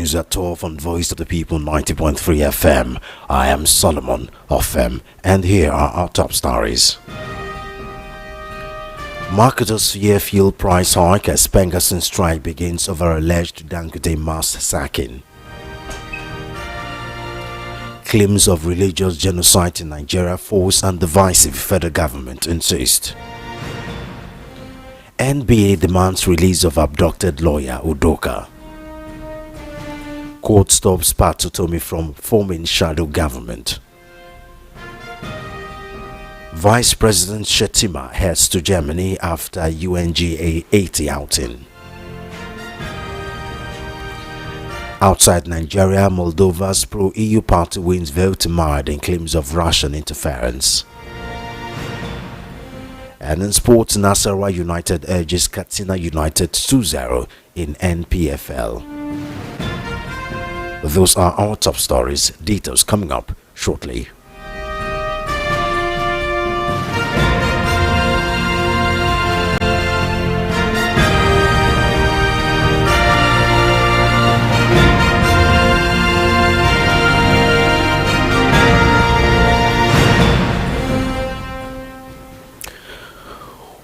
News at 12 on Voice of the People 90.3 FM. I am Solomon Offem, and here are our top stories. Marketers fear fuel price hike as Pengassan strike begins over alleged Dangote mass sacking. Claims of religious genocide in Nigeria force and divisive federal government insist. NBA demands release of abducted lawyer Udoka. Court stops Pat Utomi from forming shadow government. Vice President Shettima heads to Germany after UNGA 80 outing. Outside Nigeria, Moldova's pro-EU party wins vote marred in claims of Russian interference. And in sports, Nasarawa United urges Katsina United 2-0 in NPFL. Those are our top stories. Details coming up shortly.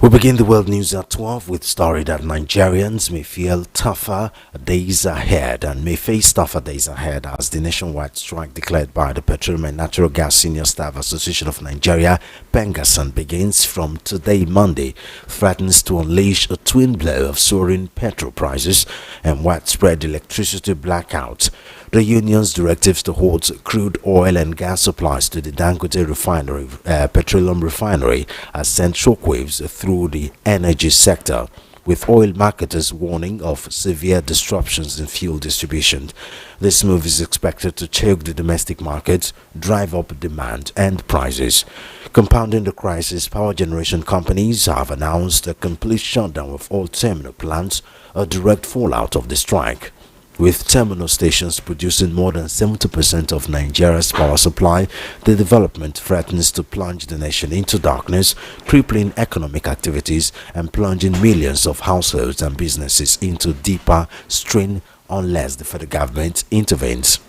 We begin the world news at 12 with story that Nigerians may feel tougher days ahead and may face tougher days ahead as the nationwide strike declared by the Petroleum and Natural Gas Senior Staff Association of Nigeria, Pengassan, begins from today, Monday, threatens to unleash a twin blow of soaring petrol prices and widespread electricity blackouts. The union's directives to halt crude oil and gas supplies to the Dangote refinery, petroleum refinery, has sent shockwaves through the energy sector, with oil marketers warning of severe disruptions in fuel distribution. This move is expected to choke the domestic market, drive up demand and prices. Compounding the crisis, power generation companies have announced a complete shutdown of all terminal plants, a direct fallout of the strike. With terminal stations producing more than 70% of Nigeria's power supply, the development threatens to plunge the nation into darkness, crippling economic activities and plunging millions of households and businesses into deeper strain unless the federal government intervenes.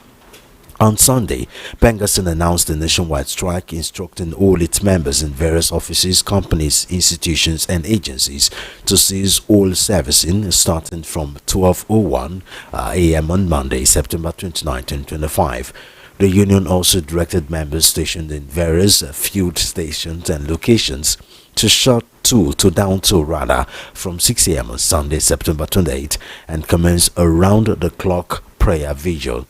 On Sunday, Pengassan announced a nationwide strike, instructing all its members in various offices, companies, institutions and agencies to cease all servicing starting from 12:01 a.m. on Monday, September 29, 2025. The union also directed members stationed in various fuel stations and locations to down to from 6 a.m. on Sunday, September 28, and commence a round-the-clock prayer vigil.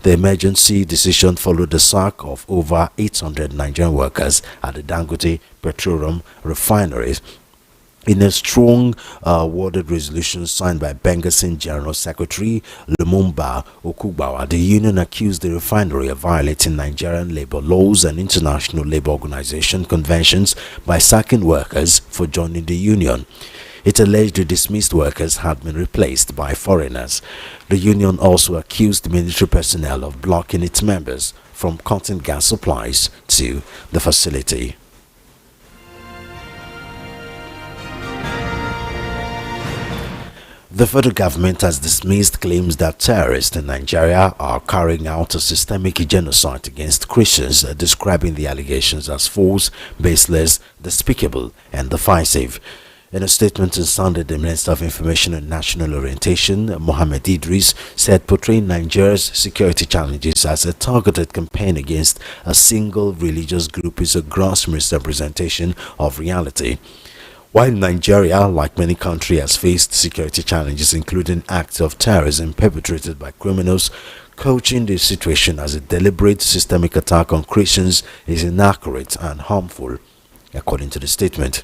The emergency decision followed the sack of over 800 Nigerian workers at the Dangote petroleum refineries. In a strong worded resolution signed by Pengassan General Secretary Lumumba Okugbawa, the union accused the refinery of violating Nigerian labor laws and International Labour Organization conventions by sacking workers for joining the union. It alleged the dismissed workers had been replaced by foreigners. The union also accused military personnel of blocking its members from cutting gas supplies to the facility. The federal government has dismissed claims that terrorists in Nigeria are carrying out a systemic genocide against Christians, describing the allegations as false, baseless, despicable, and divisive. In a statement on Sunday, the Minister of Information and National Orientation, Mohammed Idris, said portraying Nigeria's security challenges as a targeted campaign against a single religious group is a gross misrepresentation of reality. While Nigeria, like many countries, has faced security challenges, including acts of terrorism perpetrated by criminals, coaching the situation as a deliberate systemic attack on Christians is inaccurate and harmful, according to the statement.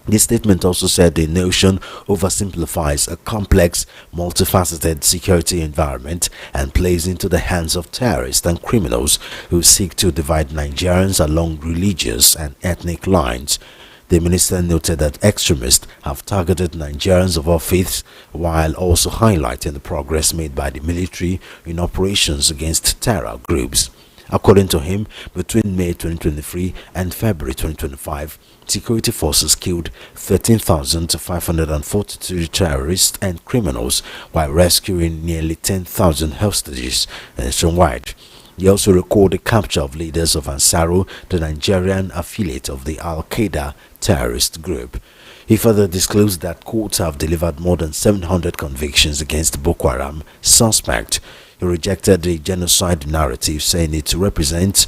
The statement also said the notion oversimplifies a complex, multifaceted security environment and plays into the hands of terrorists and criminals who seek to divide Nigerians along religious and ethnic lines. The minister noted that extremists have targeted Nigerians of all faiths, while also highlighting the progress made by the military in operations against terror groups. According to him, between May 2023 and February 2025, security forces killed 13,542 terrorists and criminals while rescuing nearly 10,000 hostages nationwide. He also recorded the capture of leaders of Ansaru, the Nigerian affiliate of the Al-Qaeda terrorist group. He further disclosed that courts have delivered more than 700 convictions against Boko Haram suspect. He rejected the genocide narrative, saying it misrepresents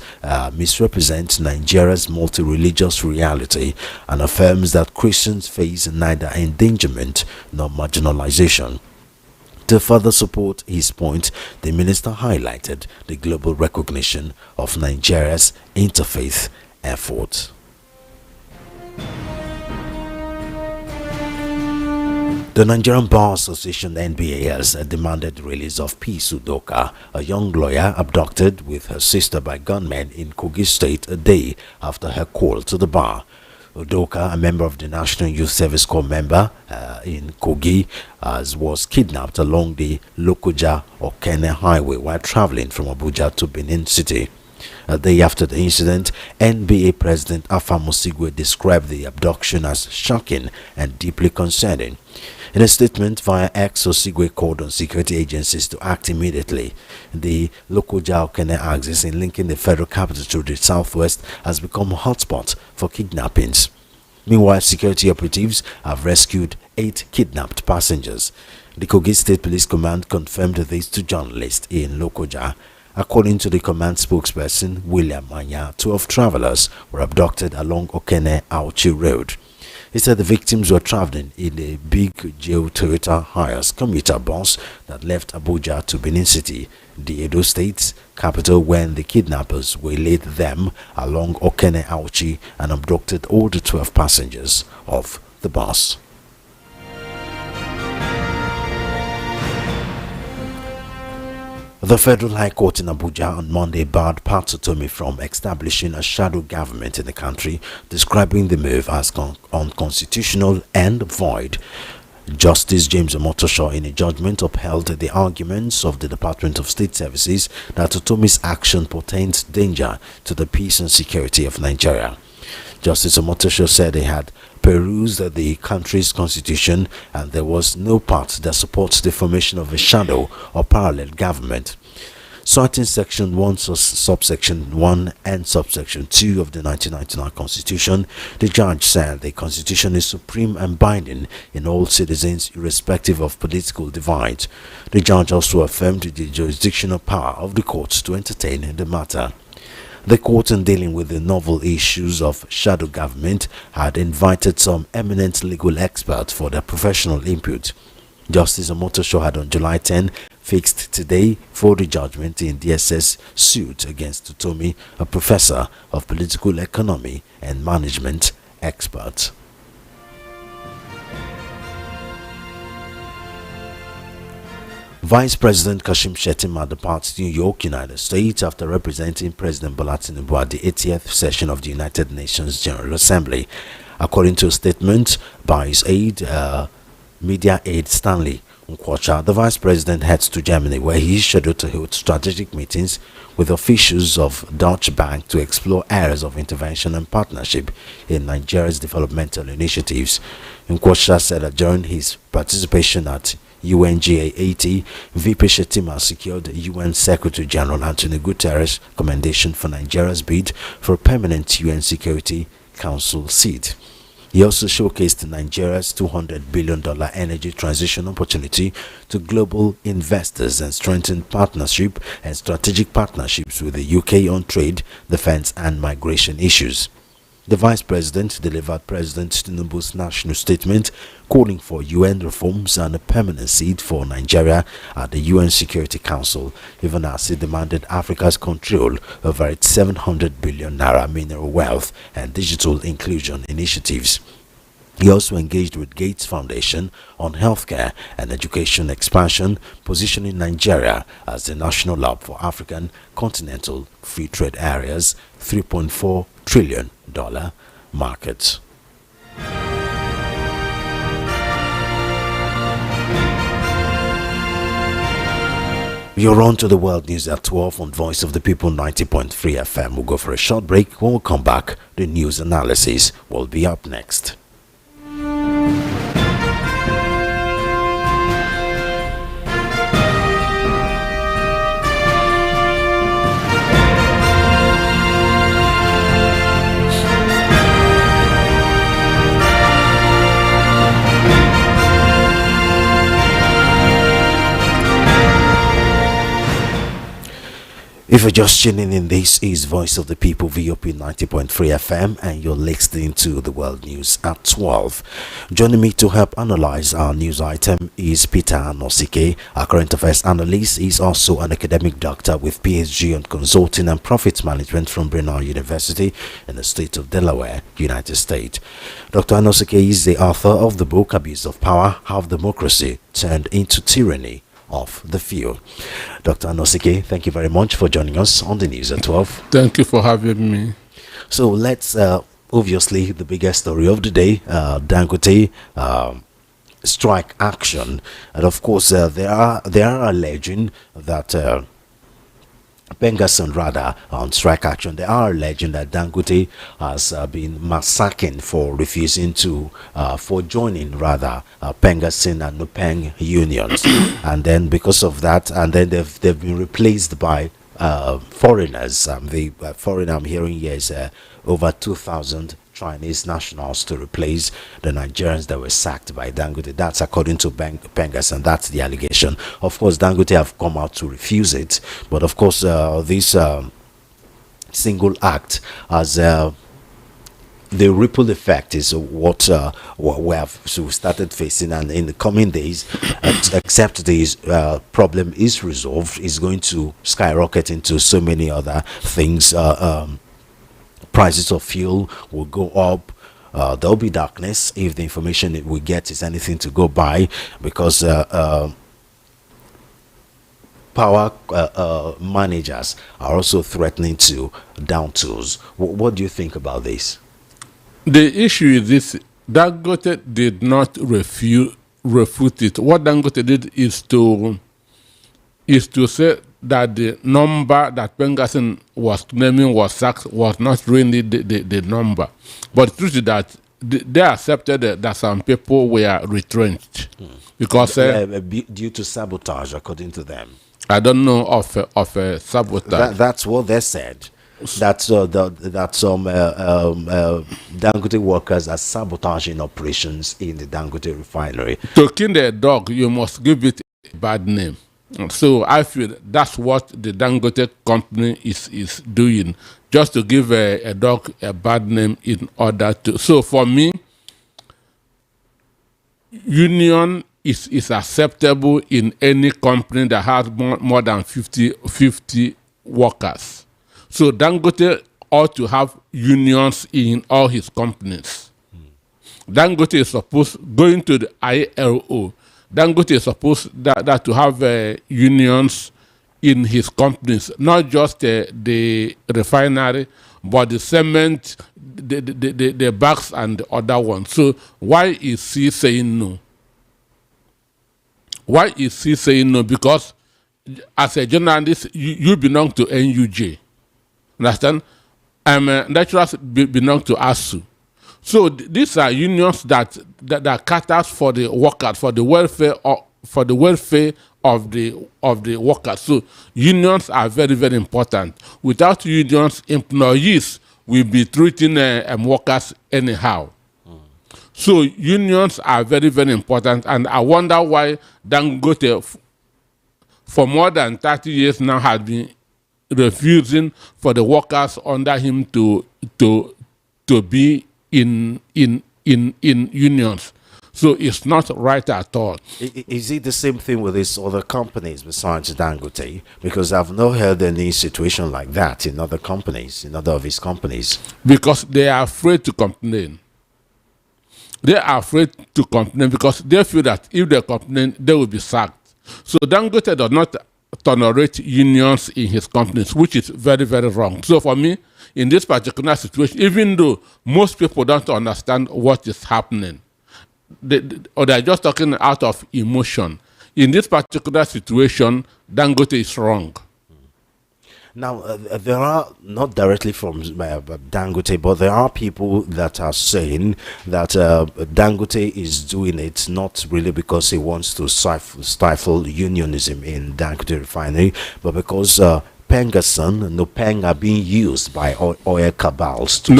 Nigeria's multi-religious reality and affirms that Christians face neither endangerment nor marginalization. To further support his point, the minister highlighted the global recognition of Nigeria's interfaith effort. The Nigerian Bar Association (NBA) has demanded the release of Peace Udoka, a young lawyer abducted with her sister by gunmen in Kogi State a day after her call to the bar. Udoka, a member of the National Youth Service Corps member in Kogi, was kidnapped along the Lokoja-Okene highway while traveling from Abuja to Benin City. A day after the incident, NBA President Alpha Musigwe described the abduction as shocking and deeply concerning. In a statement via X, Osigwe called on security agencies to act immediately. The Lokoja-Okene axis in linking the federal capital to the southwest has become a hotspot for kidnappings. Meanwhile, security operatives have rescued 8 kidnapped passengers. The Kogi State Police Command confirmed this to journalists in Lokoja. According to the command spokesperson William Anya, 12 travelers were abducted along Okene-Auchi Road. He said the victims were traveling in a big Geo Toyota Hiace commuter bus that left Abuja to Benin City, the Edo State's capital, when the kidnappers waylaid them along Okene-Auchi and abducted all the 12 passengers of the bus. The Federal High Court in Abuja on Monday barred Patsotomi from establishing a shadow government in the country, describing the move as unconstitutional and void. Justice James Omotosho, in a judgment, upheld the arguments of the Department of State Services that Otomi's action portends danger to the peace and security of Nigeria. Justice Omotosho said he had perused the country's constitution and there was no part that supports the formation of a shadow or parallel government. Citing Section 1, Subsection 1 and Subsection 2 of the 1999 Constitution, the judge said the Constitution is supreme and binding in all citizens irrespective of political divide. The judge also affirmed the jurisdictional power of the courts to entertain the matter. The court, in dealing with the novel issues of shadow government, had invited some eminent legal experts for their professional input. Justice Omotosho had on July 10 fixed today for the judgment in DSS suit against Utomi, a professor of political economy and management expert. Vice President Kashim Shettima departs New York, United States, after representing President Bola Tinubu at the 80th session of the United Nations General Assembly. According to a statement by his media aide Stanley Nkwocha, the Vice President heads to Germany, where he is scheduled to hold strategic meetings with officials of Deutsche Bank to explore areas of intervention and partnership in Nigeria's developmental initiatives. Nkwocha said that during his participation at UNGA 80, VP Shettima secured UN Secretary General Antonio Guterres' commendation for Nigeria's bid for a permanent UN Security Council seat. He also showcased Nigeria's $200 billion energy transition opportunity to global investors and strengthened partnership and strategic partnerships with the UK on trade, defense and migration issues. The Vice President delivered President Tinubu's national statement calling for UN reforms and a permanent seat for Nigeria at the UN Security Council, even as he demanded Africa's control over its 700 billion naira mineral wealth and digital inclusion initiatives. He also engaged with Gates Foundation on healthcare and education expansion, positioning Nigeria as the national hub for African continental free trade areas, $3.4 trillion market. You're on to the World News at 12 on Voice of the People 90.3 FM. We'll go for a short break. When we come back, the news analysis will be up next. If you're just tuning in, this is Voice of the People, VOP 90.3 FM, and you're listening to the World News at 12. Joining me to help analyze our news item is Peter Anosike. Our current affairs analyst is also an academic doctor with PhD on consulting and profit management from Brunel University in the state of Delaware, United States. Dr. Anosike is the author of the book Abuse of Power: How Democracy Turned into Tyranny of the Few. Dr. Anosike, thank you very much for joining us on the news at 12. Thank you for having me. So let's, obviously, the biggest story of the day, Dangote strike action. And of course, they are alleging that Pengassan rather on strike action. They are alleging that Dangote has been massacring for refusing to for joining rather Pengassan and Nupeng unions, and then because of that, and then they've been replaced by foreigners. The foreigner I'm hearing here is over 2,000 Chinese nationals to replace the Nigerians that were sacked by Dangote. That's according to Pengassan. That's the allegation. Of course, Dangote have come out to refuse it, but of course, this single act has the ripple effect is what we have started facing, and in the coming days, except this problem is resolved, is going to skyrocket into so many other things. Prices of fuel will go up. There'll be darkness if the information we get is anything to go by, because power managers are also threatening to down tools. What do you think about this? The issue is this: Dangote did not refute it. What Dangote did is to say that the number that Pengassan was claiming was sacked was not really the number. But the truth is that they accepted that some people were retrenched because due to sabotage, according to them. I don't know of sabotage. That's what they said. That some Dangote workers are sabotaging operations in the Dangote refinery. To kill a dog, you must give it a bad name. So I feel that's what the Dangote company is doing, just to give a dog a bad name in order to. So for me, union is acceptable in any company that has more than 50 workers. So Dangote ought to have unions in all his companies. Dangote is supposed, going to the ILO, Dangote is supposed that to have unions in his companies, not just the refinery, but the cement, the bags, and the other ones. So why is he saying no? Why is he saying no? Because as a journalist, you belong to NUJ. Understand? Lecturers belong to ASU. So these are unions that caters for the workers, for the welfare of the workers. So unions are very, very important. Without unions, employees will be treating workers anyhow. So unions are very, very important, and I wonder why Dangote, for more than 30 years now, has been refusing for the workers under him to be in unions. So it's not right at all. Is it the same thing with these other companies besides Dangote? Because I've not heard any situation like that in other companies, in other of his companies. Because they are afraid to complain. They are afraid to complain because they feel that if they complain, they will be sacked. So Dangote does not tolerate unions in his companies, which is very, very wrong. So for me, in this particular situation, even though most people don't understand what is happening, or they're just talking out of emotion, in this particular situation, Dangote is wrong. Now, there are, not directly from Dangote, but there are people that are saying that Dangote is doing it not really because he wants to stifle unionism in Dangote refinery, but because Pengassan and Nupeng are being used by oil cabals to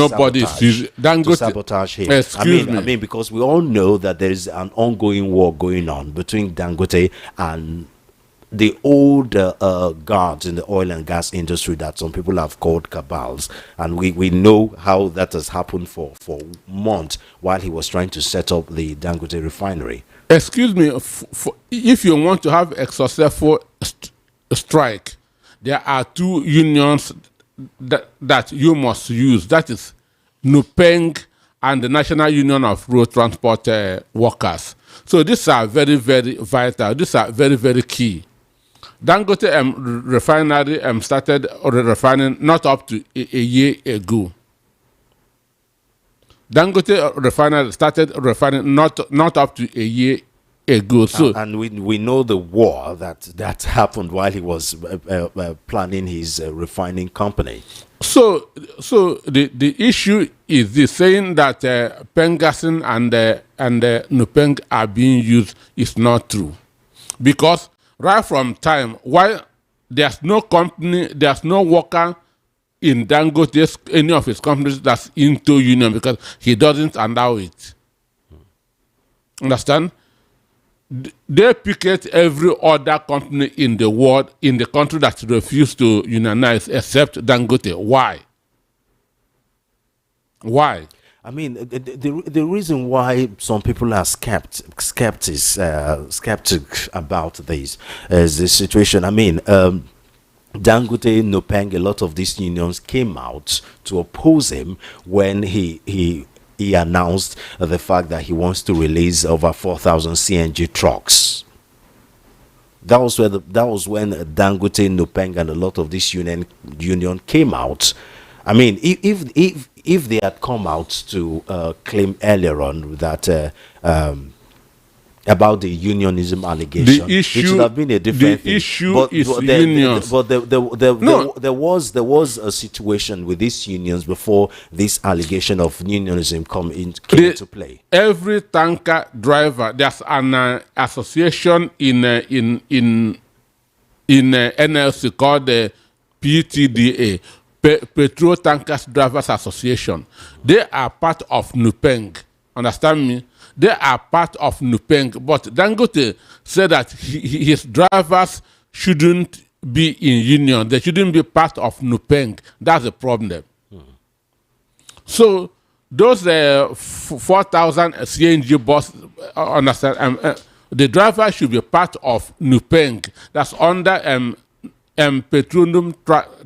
sabotage him. Excuse me. I mean, because we all know that there is an ongoing war going on between Dangote and the old guards in the oil and gas industry that some people have called cabals, and we know how that has happened for months while he was trying to set up the Dangote refinery. Excuse me, if you want to have a successful strike, there are two unions that you must use. That is NUPENG and the National Union of Road Transport Workers. So these are very, very vital. These are very, very key. Dangote refinery started refining not up to a year ago. Dangote refinery started refining not up to a year ago. So and we know the war that happened while he was planning his refining company. So the issue is this: saying that Pengassan and Nupeng are being used is not true, because right from time while there's no company, there's no worker in Dangote, any of his companies that's into union, because he doesn't allow it. Understand? They picket every other company in the world, in the country that refused to unionize, except Dangote. Why? Why? I mean, the reason why some people are skeptic about this is the situation. I mean, Dangote, Nupeng, a lot of these unions came out to oppose him when he announced the fact that he wants to release over 4,000 CNG trucks. That was when Dangote, Nupeng, and a lot of this union came out. I mean, if they had come out to claim earlier on that about the unionism allegation, it should have been a different thing. The issue is unions. But there was a situation with these unions before this allegation of unionism came into play. Every tanker driver, there's an association in NLC called the PTDA, Petrol Tankers Drivers Association. They are part of Nupeng. Understand me? They are part of Nupeng, but Dangote said that his drivers shouldn't be in union. They shouldn't be part of Nupeng. That's the problem. So those 4,000 CNG bus, understand? The driver should be part of Nupeng. That's under Petroleum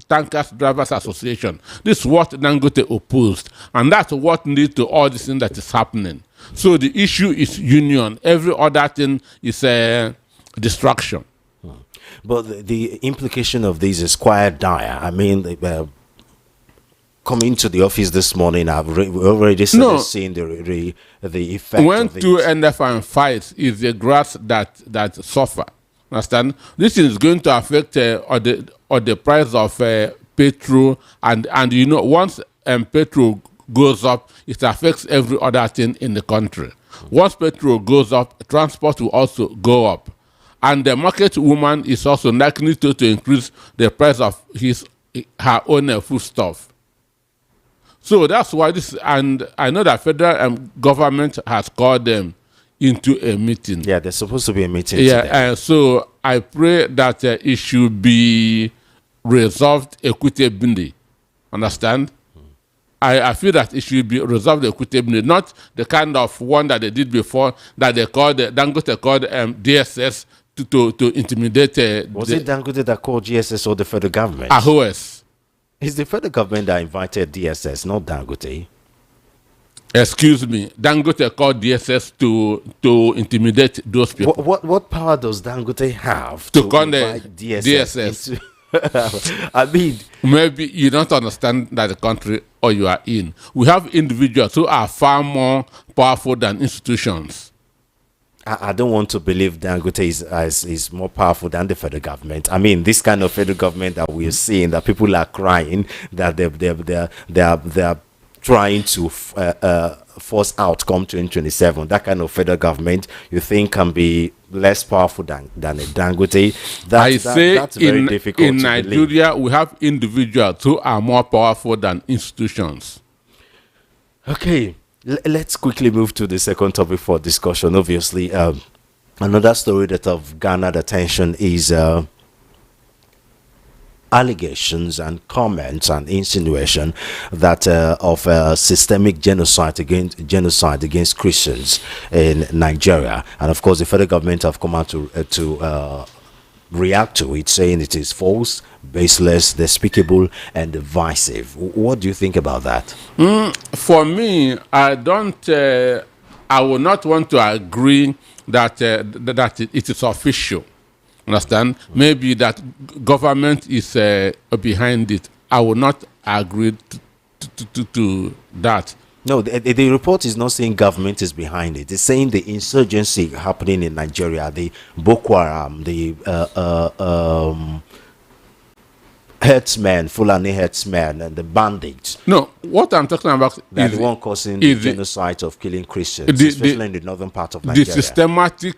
Tankers Drivers Association. This is what Dangote opposed, and that's what leads to all this thing that is happening. So the issue is union. Every other thing is distraction. But the implication of this is quite dire. I mean, coming to the office this morning, I've already started seeing the effect. When of two NFM fights, is the grass that suffer. Understand? This is going to affect the price of petrol, and you know, once petrol goes up, it affects every other thing in the country. Once petrol goes up, transport will also go up, and the market woman is also likely to increase the price of her own foodstuff. So that's why this, and I know that federal government has called them into a meeting. Yeah, there's supposed to be a meeting. Yeah, so I pray that it should be resolved equitably. Understand? I feel that it should be resolved equitably, not the kind of one that they did before, that they called Dangote called DSS to intimidate. Was it Dangote that called GSS or the federal government? AHOS. It's the federal government that invited DSS, not Dangote. Excuse me, Dangote called DSS to intimidate those people. What power does Dangote have to call invite the DSS? I mean, maybe you don't understand that the country or you are in. We have individuals who are far more powerful than institutions. I don't want to believe Dangote is more powerful than the federal government. I mean, this kind of federal government that we're seeing, that people are crying, that they're trying to force out come 2027. That kind of federal government, you think, can be less powerful than a Dangote? That's very difficult in to Nigeria, believe. we have individuals who are more powerful than institutions. Okay, let's quickly move to the second topic for discussion. Obviously, another story that have garnered attention is allegations and comments and insinuation that of systemic genocide against Christians in Nigeria, and of course the federal government have come out to react to it, saying it is false, baseless, despicable, and divisive. What do you think about that? For me, I don't. I would not want to agree that that it is official. Understand? Maybe that government is behind it. I will not agree to that. No, the report is not saying government is behind it. It's saying the insurgency happening in Nigeria, the Boko Haram, the herdsmen, Fulani herdsmen, and the bandits. No, what I'm talking about They're is the one causing the genocide of killing Christians, especially in the northern part of Nigeria. The systematic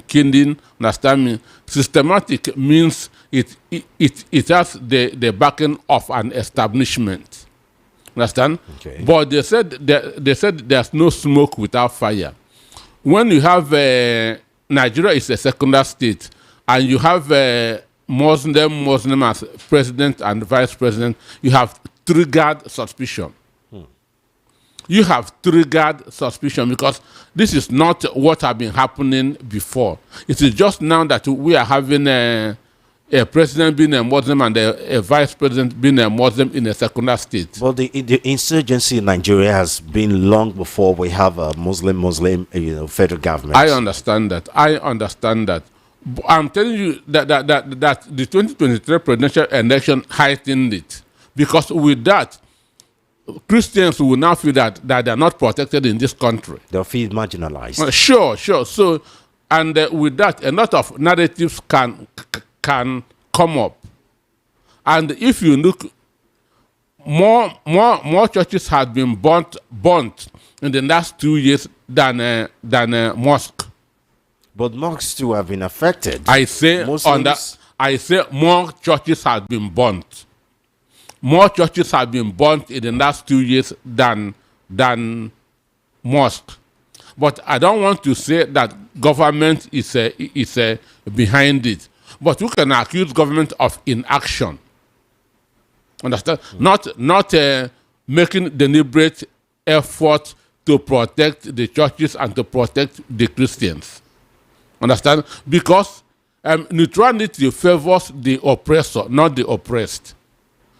killing. Understand me? Systematic means it has the backing of an establishment. Understand? Okay. But they said there's no smoke without fire. When you have Nigeria is a secular state, and you have Muslim as president and vice president, you have triggered suspicion. You have triggered suspicion because this is not what has been happening before. It is just now that we are having a president being a Muslim and a vice president being a Muslim in a secular state. Well, the insurgency in Nigeria has been long before we have a Muslim, federal government. I understand that. But I'm telling you that the 2023 presidential election heightened it, because with that, Christians will now feel that they are not protected in this country. They'll feel marginalized. Sure. So, and with that, a lot of narratives can come up. And if you look, more churches have been burnt in the last 2 years than mosque. But mosques too have been affected. I say more churches have been burnt. More churches have been burnt in the last 2 years than mosque. But I don't want to say that government is behind it. But we can accuse government of inaction. Understand? Not making deliberate effort to protect the churches and to protect the Christians. Understand? Because neutrality favors the oppressor, not the oppressed.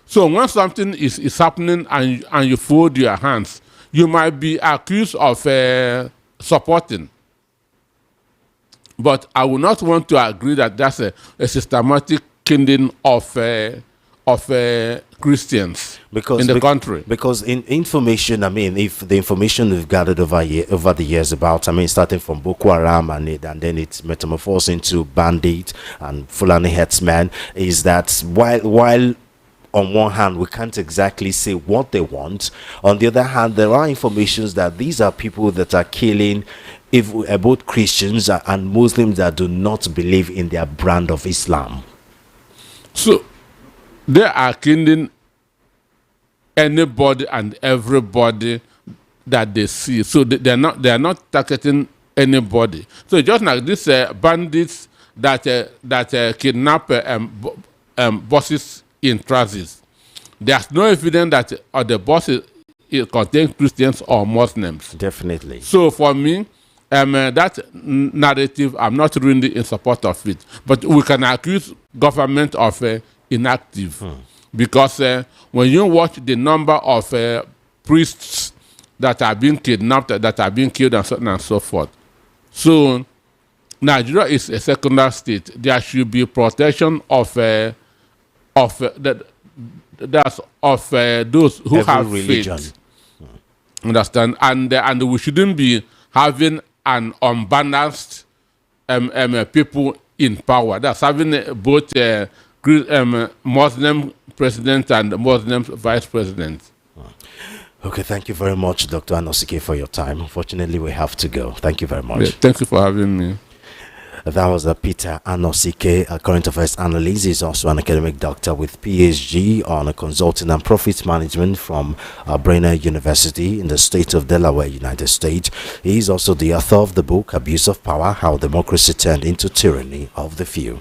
So when something is happening and you fold your hands, you might be accused of supporting. But I would not want to agree that that's a systematic killing of Christians in the country. Because in information, I mean, if the information we've gathered over the years about, I mean, starting from Boko Haram and then it's metamorphosed into bandit and Fulani herdsmen, is that while on one hand we can't exactly say what they want, on the other hand there are informations that these are people that are killing both Christians and Muslims that do not believe in their brand of Islam. So they are killing anybody and everybody that they see. So they are not targeting anybody. So just like these bandits that kidnap buses in transit, there's no evidence that the buses contain Christians or Muslims. Definitely. So for me, that narrative, I'm not really in support of it. But we can accuse government of inactive. Because when you watch the number of priests that are being kidnapped, that are being killed, and so on and so forth. So Nigeria is a secular state. There should be protection of those who every have religion. faith. Understand? And we shouldn't be having an unbalanced people in power. That's having both Muslim president and Muslim vice president. Okay, thank you very much, Dr. Anosike, for your time. Unfortunately, we have to go. Thank you very much. Yeah, thank you for having me. That was Peter Anosike, a current affairs analyst. He's also an academic doctor with PhD on consulting and profit management from Brainerd University in the state of Delaware, United States. He is also the author of the book Abuse of Power: How Democracy Turned into Tyranny of the Few.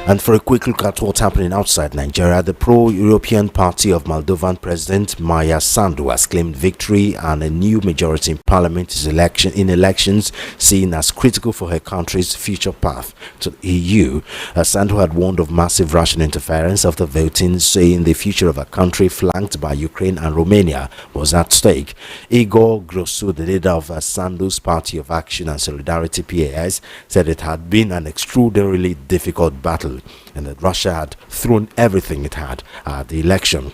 And for a quick look at what's happening outside Nigeria, the pro-European party of Moldovan President Maya Sandu has claimed victory and a new majority in parliament in elections seen as critical for her country's future path to the EU. Sandu had warned of massive Russian interference after voting, saying the future of a country flanked by Ukraine and Romania was at stake. Igor Grosu, the leader of Sandu's Party of Action and Solidarity (PAS), said it had been an extraordinarily difficult battle and that Russia had thrown everything it had at the election.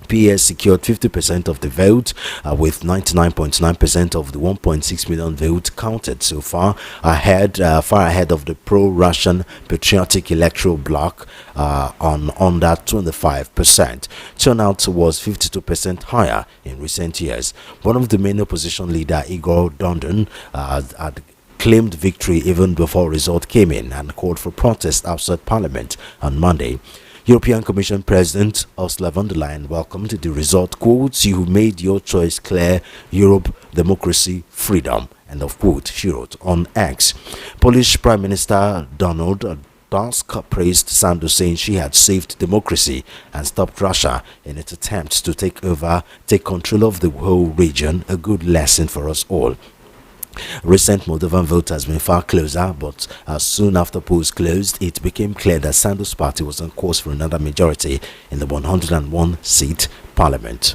PS secured 50% of the vote, with 99.9% of the 1.6 million votes counted so far, far ahead of the pro-Russian Patriotic Electoral Bloc on under 25%. Turnout was 52% higher in recent years. One of the main opposition leader, Igor Dondon, had claimed victory even before result came in and called for protest outside Parliament on Monday. European Commission President Ursula von der Leyen welcomed the result. Quotes, "You made your choice clear: Europe, democracy, freedom." End of quote, she wrote on X. Polish Prime Minister Donald Tusk praised Sandu, saying she had saved democracy and stopped Russia in its attempts to take control of the whole region. A good lesson for us all. Recent Moldovan vote has been far closer, but soon after polls closed, it became clear that Sandu's party was on course for another majority in the 101-seat parliament.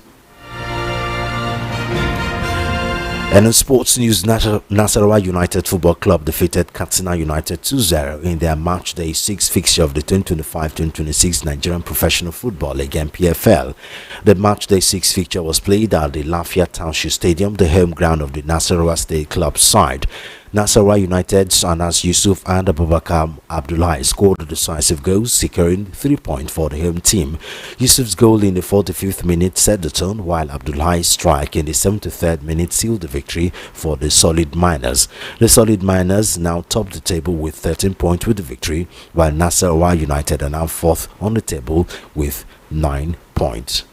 And in sports news, Nasarawa United Football Club defeated Katsina United 2-0 in their match day 6 fixture of the 2025-2026 Nigerian Professional Football League (NPFL). The match day 6 fixture was played at the Lafia Township Stadium, the home ground of the Nasarawa State Club side. Nasarawa United's Anas Yusuf and Abubakar Abdullahi scored decisive goals, securing 3 points for the home team. Yusuf's goal in the 45th minute set the tone, while Abdullahi's strike in the 73rd minute sealed the victory for the Solid Miners. The Solid Miners now top the table with 13 points with the victory, while Nasarawa United are now fourth on the table with 9 points.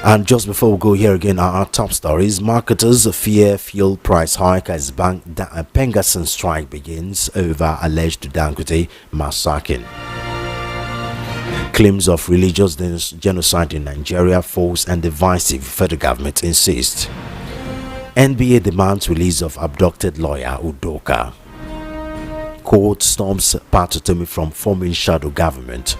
And just before we go here again, our top stories. Marketers fear fuel price hike as Pengassan strike begins over alleged Dangote massacre. Claims of religious genocide in Nigeria, false and divisive, federal government insists. NBA demands release of abducted lawyer Udoka. Court storms Patotomi from forming shadow government.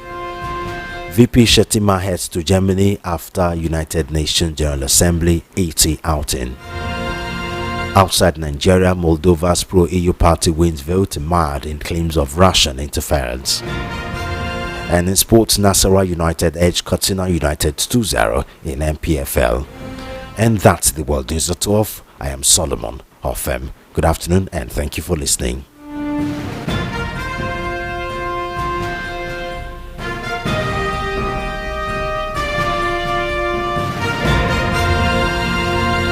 VP Shetima heads to Germany after United Nations General Assembly 80 outing. Outside Nigeria, Moldova's pro-EU party wins vote mired in claims of Russian interference. And in sports, Nasarawa United edged Katsina United 2-0 in NPFL. And that's the World News at 12. I am Solomon Hoffem. Good afternoon and thank you for listening.